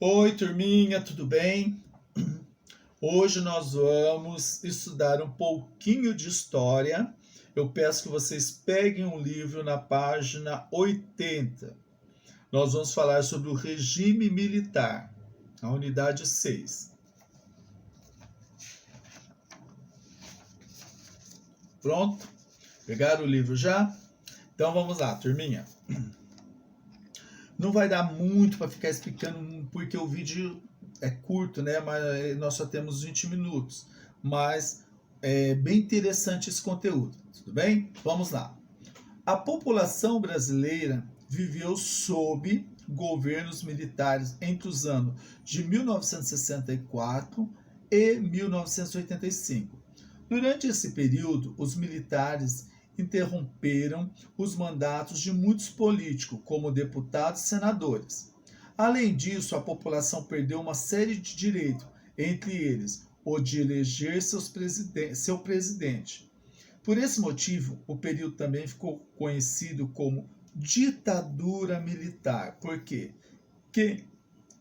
Oi, turminha, tudo bem? Hoje nós vamos estudar um pouquinho de história. Eu peço que vocês peguem um livro na página 80. Nós vamos falar sobre o regime militar, a unidade 6. Pronto? Pegaram o livro já? Então vamos lá, turminha. Não vai dar muito para ficar explicando, porque o vídeo é curto, né? Mas nós só temos 20 minutos. Mas é bem interessante esse conteúdo, tudo bem? Vamos lá. A população brasileira viveu sob governos militares entre os anos de 1964 e 1985. Durante esse período, os militares interromperam os mandatos de muitos políticos, como deputados e senadores. Além disso, a população perdeu uma série de direitos, entre eles o de eleger seu presidente. Por esse motivo, o período também ficou conhecido como ditadura militar, porque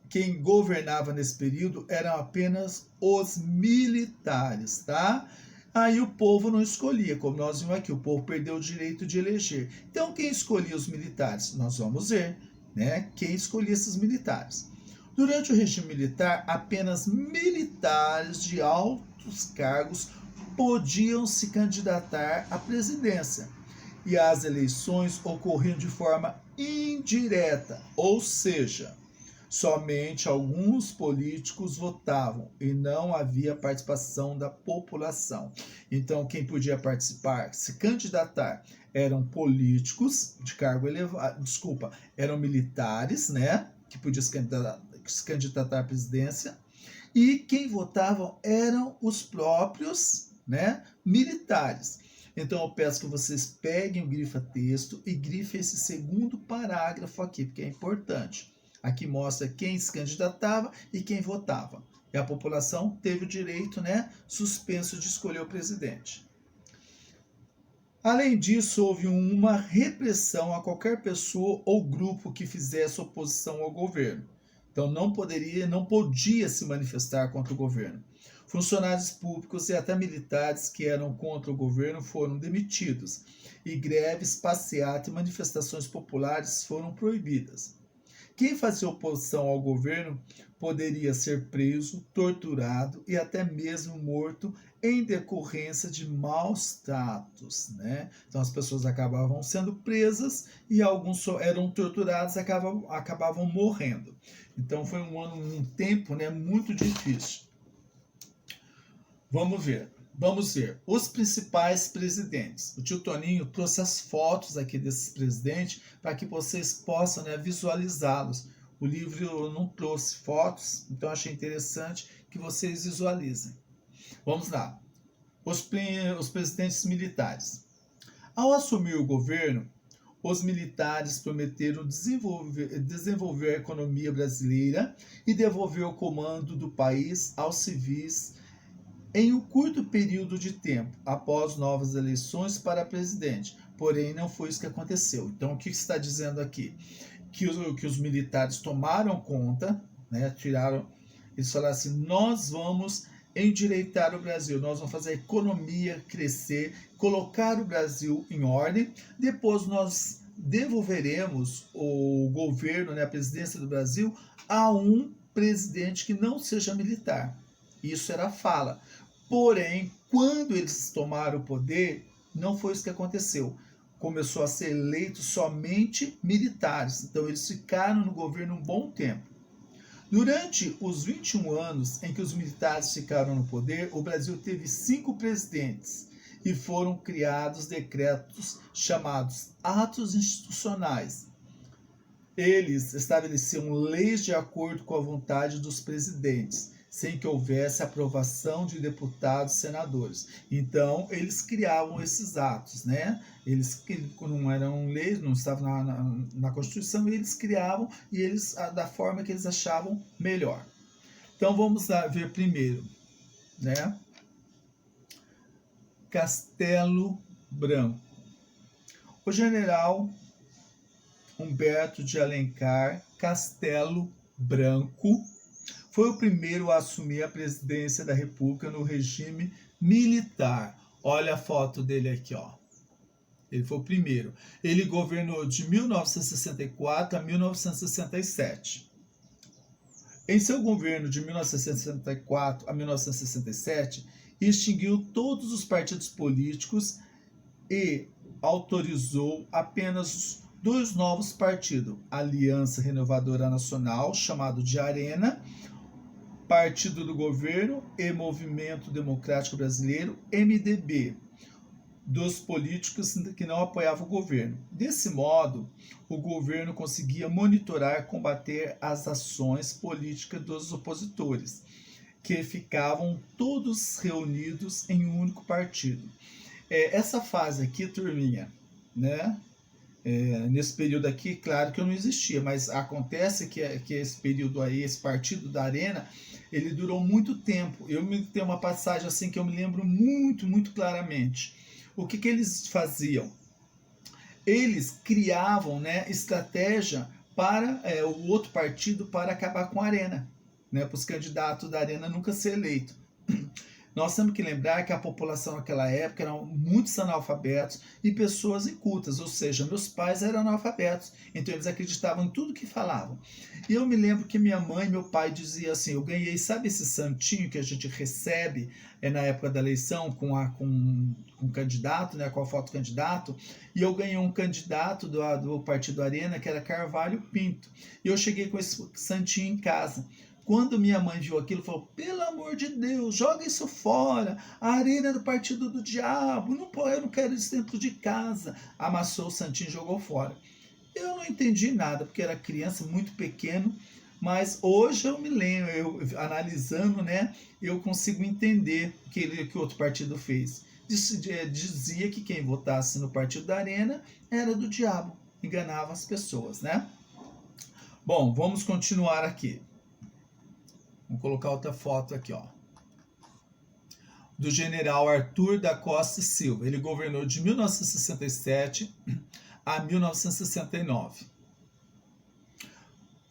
quem governava nesse período eram apenas os militares, tá? Aí o povo não escolhia, como nós vimos aqui, o povo perdeu o direito de eleger. Então quem escolhia os militares? Nós vamos ver, né? Quem escolhia esses militares. Durante o regime militar, apenas militares de altos cargos podiam se candidatar à presidência. E as eleições ocorriam de forma indireta, ou seja, somente alguns políticos votavam e não havia participação da população. Então, quem podia participar, se candidatar, eram políticos de cargo elevado, eram militares, né, que podiam se candidatar à presidência, e quem votavam eram os próprios, né, militares. Então eu peço que vocês peguem o grifa-texto e grifem esse segundo parágrafo aqui, porque é importante. Aqui mostra quem se candidatava e quem votava. E a população teve o direito, né, suspenso de escolher o presidente. Além disso, houve uma repressão a qualquer pessoa ou grupo que fizesse oposição ao governo. Então não podia se manifestar contra o governo. Funcionários públicos e até militares que eram contra o governo foram demitidos e greves, passeatas e manifestações populares foram proibidas. Quem fazia oposição ao governo poderia ser preso, torturado e até mesmo morto em decorrência de maus tratos, né? Então as pessoas acabavam sendo presas e alguns eram torturados e acabavam morrendo. Então foi um tempo, né, muito difícil. Vamos ver os principais presidentes. O tio Toninho trouxe as fotos aqui desses presidentes para que vocês possam, né, visualizá-los. O livro não trouxe fotos, então achei interessante que vocês visualizem. Vamos lá. Os presidentes militares. Ao assumir o governo, os militares prometeram desenvolver a economia brasileira e devolver o comando do país aos civis em um curto período de tempo, após novas eleições para presidente. Porém, não foi isso que aconteceu. Então, o que está dizendo aqui? Que os militares tomaram conta, né, eles falaram assim, nós vamos endireitar o Brasil, nós vamos fazer a economia crescer, colocar o Brasil em ordem, depois nós devolveremos o governo, né, a presidência do Brasil, a um presidente que não seja militar. Isso era a fala. Porém, quando eles tomaram o poder, não foi isso que aconteceu. Começou a ser eleito somente militares. Então, eles ficaram no governo um bom tempo. Durante os 21 anos em que os militares ficaram no poder, o Brasil teve 5 presidentes e foram criados decretos chamados atos institucionais. Eles estabeleciam leis de acordo com a vontade dos presidentes, sem que houvesse aprovação de deputados e senadores. Então, eles criavam esses atos, né? Eles não eram leis, não estavam na Constituição, eles criavam e eles da forma que eles achavam melhor. Então, vamos lá ver primeiro, né? Castelo Branco. O general Humberto de Alencar Castelo branco, foi o primeiro a assumir a presidência da República no regime militar. Olha a foto dele aqui, ó. Ele foi o primeiro. Ele governou de 1964 a 1967. Em seu governo de 1964 a 1967, extinguiu todos os partidos políticos e autorizou apenas 2 novos partidos: Aliança Renovadora Nacional, chamado de Arena, Partido do Governo, e Movimento Democrático Brasileiro, MDB, dos políticos que não apoiavam o governo. Desse modo, o governo conseguia monitorar e combater as ações políticas dos opositores, que ficavam todos reunidos em um único partido. Essa fase aqui, turminha, né? Nesse período aqui, claro que eu não existia, mas acontece que esse período aí, esse partido da Arena, ele durou muito tempo. Tenho uma passagem assim que eu me lembro muito, muito claramente. O que eles faziam? Eles criavam, né, estratégia para o outro partido para acabar com a Arena, né, para os candidatos da Arena nunca ser eleito. Nós temos que lembrar que a população naquela época eram muitos analfabetos e pessoas incultas, ou seja, meus pais eram analfabetos, então eles acreditavam em tudo que falavam. E eu me lembro que minha mãe e meu pai diziam assim: eu ganhei, sabe esse santinho que a gente recebe na época da eleição com um candidato, né, com a foto do candidato, e eu ganhei um candidato do Partido Arena, que era Carvalho Pinto, e eu cheguei com esse santinho em casa. Quando minha mãe viu aquilo, falou: pelo amor de Deus, joga isso fora, a Arena é do partido do diabo, eu não quero isso dentro de casa. Amassou o santinho e jogou fora. Eu não entendi nada, porque era criança, muito pequeno, mas hoje eu me lembro, analisando, né, eu consigo entender o que o outro partido fez. Dizia que quem votasse no partido da Arena era do diabo, enganava as pessoas, né? Bom, vamos continuar aqui. Vamos colocar outra foto aqui, ó. Do general Arthur da Costa e Silva. Ele governou de 1967 a 1969.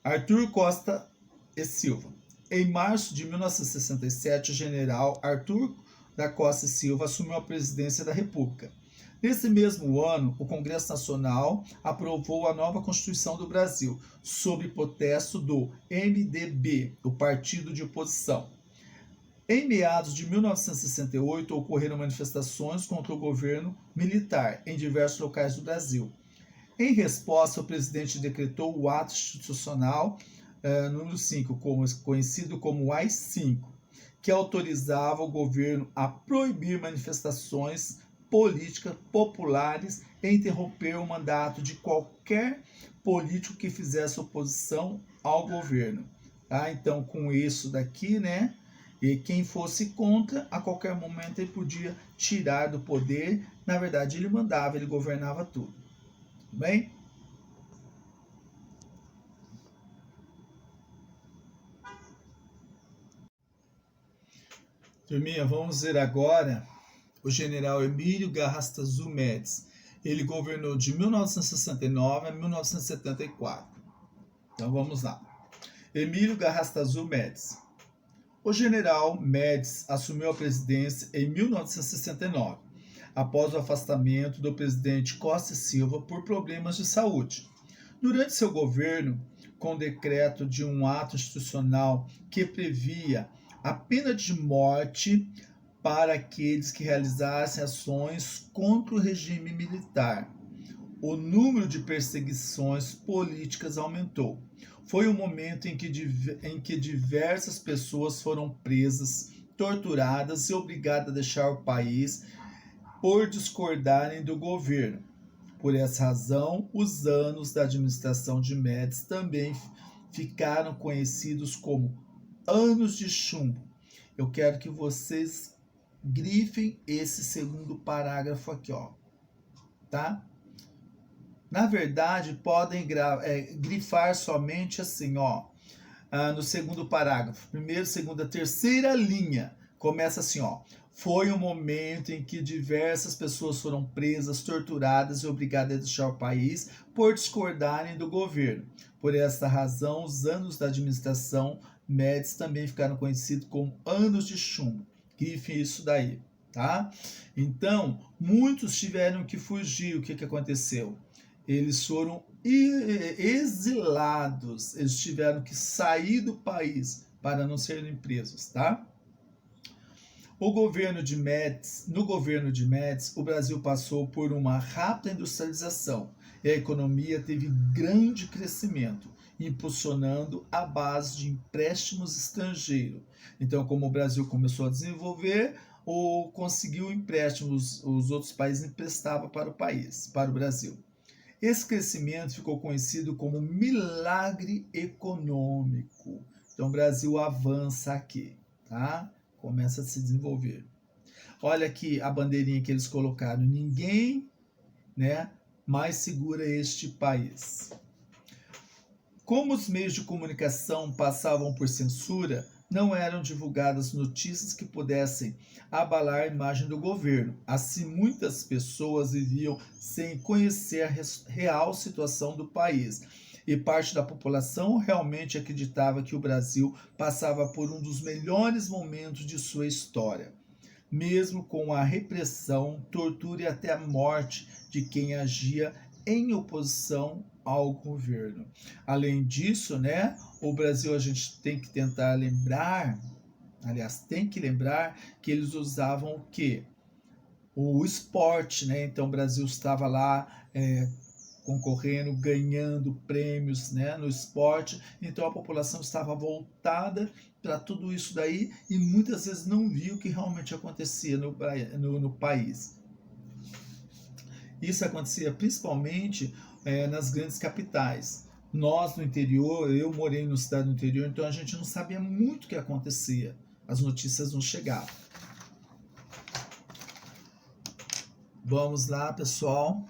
Arthur Costa e Silva. Em março de 1967, o general Arthur da Costa e Silva assumiu a presidência da República. Nesse mesmo ano, o Congresso Nacional aprovou a nova Constituição do Brasil, sob protesto do MDB, o partido de oposição. Em meados de 1968, ocorreram manifestações contra o governo militar em diversos locais do Brasil. Em resposta, o presidente decretou o Ato Institucional número 5, conhecido como AI-5, que autorizava o governo a proibir manifestações políticas populares e interromper o mandato de qualquer político que fizesse oposição ao governo. Tá? Então, com isso daqui, né? E quem fosse contra, a qualquer momento ele podia tirar do poder. Na verdade, ele mandava, ele governava tudo. Tudo bem? Turminha, vamos ver agora o general Emílio Garrastazu Médici. Ele governou de 1969 a 1974. Então vamos lá. Emílio Garrastazu Médici. O general Médici assumiu a presidência em 1969, após o afastamento do presidente Costa e Silva por problemas de saúde. Durante seu governo, com decreto de um ato institucional que previa a pena de morte para aqueles que realizassem ações contra o regime militar, o número de perseguições políticas aumentou. Foi um momento em que diversas pessoas foram presas, torturadas e obrigadas a deixar o país por discordarem do governo. Por essa razão, os anos da administração de Médici também ficaram conhecidos como anos de chumbo. Eu quero que vocês grifem esse segundo parágrafo aqui, ó, tá? Na verdade, podem grifar somente assim, ó, no segundo parágrafo, primeira, segunda, terceira linha, começa assim, ó. Foi um momento em que diversas pessoas foram presas, torturadas e obrigadas a deixar o país por discordarem do governo. Por esta razão, os anos da administração Médici também ficaram conhecidos como anos de chumbo. Grifem isso daí, tá? Então, muitos tiveram que fugir. O que aconteceu? Eles foram exilados, eles tiveram que sair do país para não serem presos, tá? No governo de Médici, o Brasil passou por uma rápida industrialização e a economia teve grande crescimento, impulsionando a base de empréstimos estrangeiros. Então, como o Brasil começou a desenvolver, ou conseguiu empréstimos, os outros países emprestavam para o Brasil. Esse crescimento ficou conhecido como milagre econômico. Então, o Brasil avança aqui, tá? Começa a se desenvolver. Olha aqui a bandeirinha que eles colocaram. Ninguém, né, mais segura este país. Como os meios de comunicação passavam por censura, não eram divulgadas notícias que pudessem abalar a imagem do governo. Assim, muitas pessoas viviam sem conhecer a real situação do país. E parte da população realmente acreditava que o Brasil passava por um dos melhores momentos de sua história, mesmo com a repressão, tortura e até a morte de quem agia em oposição ao governo. Além disso, né, o Brasil, a gente tem que tentar lembrar, aliás, tem que lembrar que eles usavam o quê? O esporte, né? Então o Brasil estava lá concorrendo, ganhando prêmios, né, no esporte, então a população estava voltada para tudo isso daí e muitas vezes não viu o que realmente acontecia no país. Isso acontecia principalmente nas grandes capitais. Nós no interior, eu morei numa cidade no interior, então a gente não sabia muito o que acontecia, as notícias não chegavam. Vamos lá, pessoal.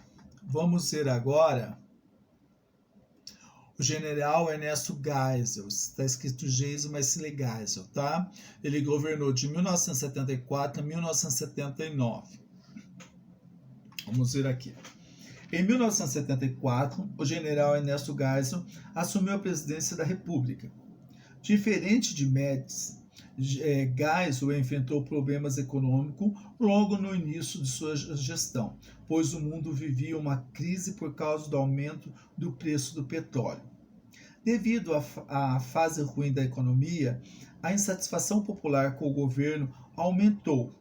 Vamos ver agora o general Ernesto Geisel. Está escrito Geisel, mas se lê Geisel, tá? Ele governou de 1974 a 1979. Vamos ver aqui. Em 1974, o general Ernesto Geisel assumiu a presidência da República. Diferente de Médici, Geisel enfrentou problemas econômicos logo no início de sua gestão, pois o mundo vivia uma crise por causa do aumento do preço do petróleo. Devido à fase ruim da economia, a insatisfação popular com o governo aumentou.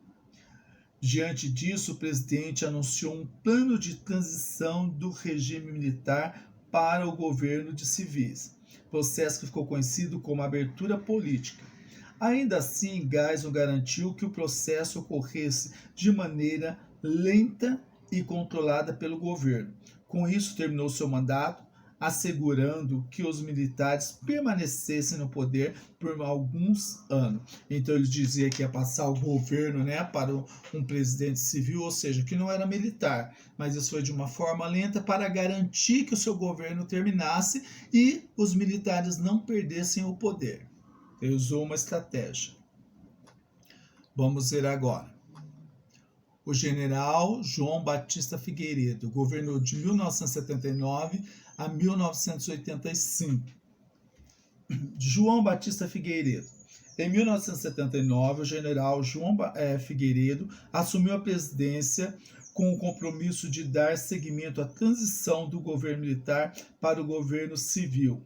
Diante disso, o presidente anunciou um plano de transição do regime militar para o governo de civis, processo que ficou conhecido como abertura política. Ainda assim, Geisel garantiu que o processo ocorresse de maneira lenta e controlada pelo governo. Com isso, terminou seu mandato, assegurando que os militares permanecessem no poder por alguns anos. Então ele dizia que ia passar o governo, né, para um presidente civil, ou seja, que não era militar, mas isso foi de uma forma lenta para garantir que o seu governo terminasse e os militares não perdessem o poder. Ele usou uma estratégia. Vamos ver agora. O general João Batista Figueiredo governou de 1979 a 1985. João Batista Figueiredo. Em 1979, o general João Figueiredo assumiu a presidência com o compromisso de dar seguimento à transição do governo militar para o governo civil.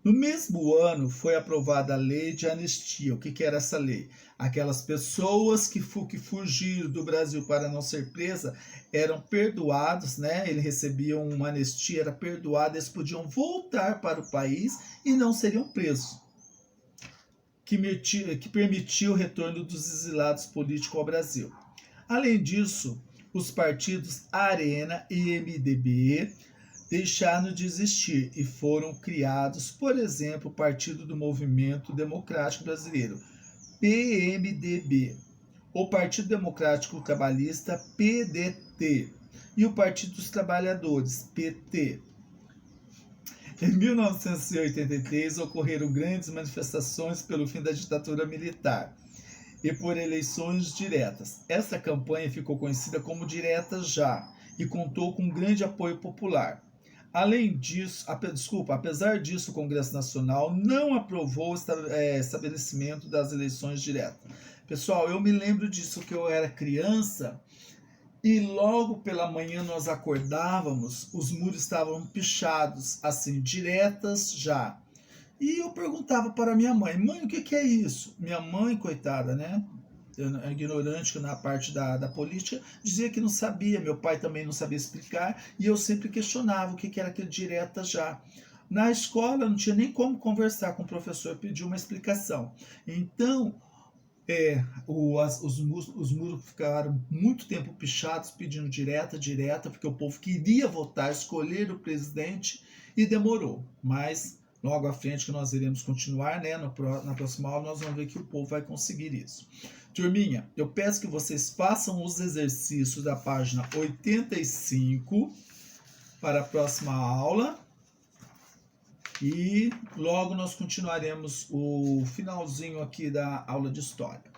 No mesmo ano, foi aprovada a lei de anistia. O que era essa lei? Aquelas pessoas que fugiram do Brasil para não ser presas eram perdoados, né? Eles recebiam uma anistia, era perdoado, eles podiam voltar para o país e não seriam presos. Que permitiu o retorno dos exilados políticos ao Brasil. Além disso, os partidos Arena e MDB deixaram de existir e foram criados, por exemplo, o Partido do Movimento Democrático Brasileiro, PMDB, o Partido Democrático Trabalhista, PDT, e o Partido dos Trabalhadores, PT. Em 1983, ocorreram grandes manifestações pelo fim da ditadura militar e por eleições diretas. Essa campanha ficou conhecida como Direta Já e contou com grande apoio popular. Além disso, apesar disso, o Congresso Nacional não aprovou o estabelecimento das eleições diretas. Pessoal, eu me lembro disso que eu era criança e logo pela manhã nós acordávamos, os muros estavam pichados, assim, diretas já. E eu perguntava para minha mãe, mãe, o que é isso? Minha mãe, coitada, né? Ignorante na parte da política, dizia que não sabia, meu pai também não sabia explicar, e eu sempre questionava o que era aquele direta já. Na escola não tinha nem como conversar com o professor, pedir uma explicação. Então, os muros ficaram muito tempo pichados, pedindo direta, porque o povo queria votar, escolher o presidente, e demorou. Mas logo à frente que nós iremos continuar, né? Na próxima aula nós vamos ver que o povo vai conseguir isso. Turminha, eu peço que vocês façam os exercícios da página 85 para a próxima aula. E logo nós continuaremos o finalzinho aqui da aula de história.